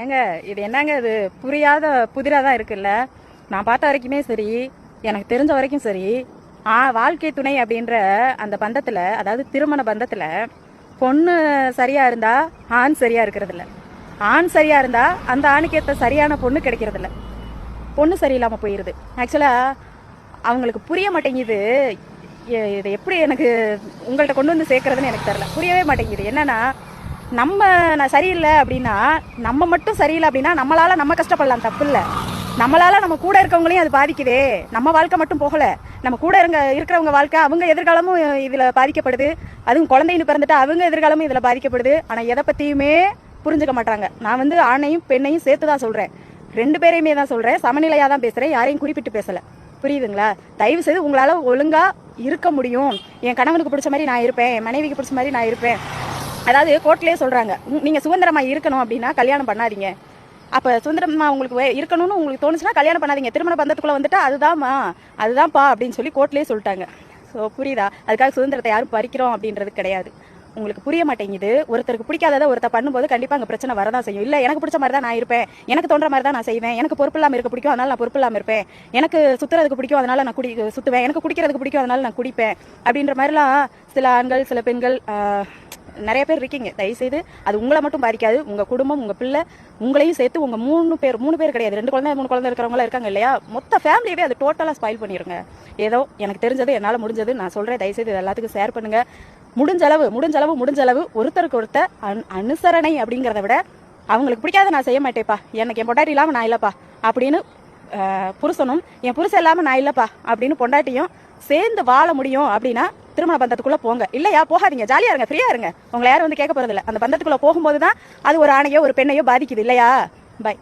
ஏங்க இது என்னங்க இது புரியாத புதிராக தான் இருக்குல்ல. நான் பார்த்த வரைக்குமே சரி, எனக்கு தெரிஞ்ச வரைக்கும் சரி, வாழ்க்கை துணை அப்படின்ற அந்த பந்தத்தில், அதாவது திருமண பந்தத்தில் பொண்ணு சரியா இருந்தா ஆண் சரியா இருக்கிறது இல்ல, ஆண் சரியா இருந்தா அந்த ஆணுக்கு ஏற்ற சரியான பொண்ணு கிடைக்கிறது இல்ல, பொண்ணு சரியில்லாமல் போயிடுது. ஆக்சுவலாக அவங்களுக்கு புரிய மாட்டேங்குது. இதை எப்படி எனக்கு உங்கள்கிட்ட கொண்டு வந்து சேர்க்கறதுன்னு எனக்கு தெரியல, புரியவே மாட்டேங்குது. என்னன்னா நான் சரியில்லை அப்படின்னா, நம்ம மட்டும் சரியில்லை அப்படின்னா நம்மளால நம்ம கஷ்டப்படலாம், தப்பு இல்லை. நம்மளால நம்ம கூட இருக்கவங்களையும் அது பாதிக்குதே. நம்ம வாழ்க்கை மட்டும் போகல, நம்ம கூட இருக்கிறவங்க வாழ்க்கை, அவங்க எதிர்காலமும் இதுல பாதிக்கப்படுது. அதுவும் குழந்தைன்னு பிறந்துட்டா அவங்க எதிர்காலமும் இதுல பாதிக்கப்படுது. ஆனா எதை பத்தியுமே புரிஞ்சுக்க மாட்டாங்க. நான் ஆணையும் பெண்ணையும் சேர்த்து தான் சொல்றேன், ரெண்டு பேரையுமே தான் சொல்றேன், சமநிலையா தான் பேசுறேன், யாரையும் குறிப்பிட்டு பேசல. புரியுதுங்களா? தயவு செய்து உங்களால ஒழுங்கா இருக்க முடியும். என் கணவனுக்கு பிடிச்ச மாதிரி நான் இருப்பேன், என் மனைவிக்கு பிடிச்ச மாதிரி நான் இருப்பேன். அதாவது கோர்ட்லயே சொல்றாங்க, நீங்க சுதந்திரமா இருக்கணும் அப்படின்னா கல்யாணம் பண்ணாதீங்க. அப்ப சுதந்திரமா உங்களுக்கு இருக்கணும்னு உங்களுக்கு தோணுச்சுன்னா கல்யாணம் பண்ணாதீங்க. திருமண பந்தத்துக்குள்ள வந்துட்டா அதுதான்ப்பா அப்படின்னு சொல்லி கோர்ட்லயே சொல்லிட்டாங்க. ஸோ புரியுதா? அதுக்காக சுதந்திரத்தை யாரும் பறிக்கிறோம் அப்படின்றது கிடையாது. உங்களுக்கு புரிய மாட்டேங்குது. ஒருத்தருக்கு பிடிக்காததை ஒருத்தர் பண்ணும்போது கண்டிப்பா அங்கே பிரச்சனை வரதான் செய்யும். இல்லை எனக்கு பிடிச்ச மாதிரி தான் நான் இருப்பேன், எனக்கு தோன்ற மாதிரி தான் நான் செய்வேன், எனக்கு பொறுப்பு இல்லாமல் இருக்க பிடிக்கும் அதனால நான் பொறுப்பு இல்லாமல் இருப்பேன், எனக்கு சுத்துறதுக்கு பிடிக்கும் அதனால நான் சுத்துவேன், எனக்கு குடிக்கிறதுக்கு பிடிக்கும் அதனால நான் குடிப்பேன் அப்படின்ற மாதிரிலாம் சில ஆண்கள் சில பெண்கள் நிறைய பேர் இருக்கீங்க. தயவுசெய்து அது உங்களை மட்டும் பாதிக்காது, உங்க குடும்பம், உங்க பிள்ளை, உங்களையும் சேர்த்து உங்க மூணு பேர் கிடையாது, 2 குழந்தை 3 குழந்தை இருக்கிறவங்களா இருக்காங்க இல்லையா, மொத்த ஃபேமிலியவே அது டோட்டலா ஸ்பாயில் பண்ணிருங்க. ஏதோ எனக்கு தெரிஞ்சது, என்னால முடிஞ்சது நான் சொல்றேன். தயவுசெய்து எல்லாத்துக்கும் ஷேர் பண்ணுங்க. முடிஞ்ச அளவு ஒருத்தருக்கு ஒருத்தர் அனுசரணை அப்படிங்கிறத விட, அவங்களுக்கு பிடிக்காத நான் செய்ய மாட்டேப்பா, எனக்கு என் பொண்டாட்டி இல்லாம நான் இல்லப்பா அப்படின்னு புருஷனும், என் புருஷன் இல்லாம நான் இல்லப்பா அப்படின்னு பொண்டாட்டியும் சேர்ந்து வாழ முடியும் அப்படின்னா திருமண பந்தத்துக்குள்ள போங்க. இல்லையா போகாதீங்க, ஜாலியா இருங்க, ஃப்ரீயா இருங்க. உங்களை யாரும் வந்து கேட்க போறது இல்லை. அந்த பந்தத்துக்குள்ள போகும்போது தான் அது ஒரு ஆணையோ ஒரு பெண்ணையோ பாதிக்குது இல்லையா? பை.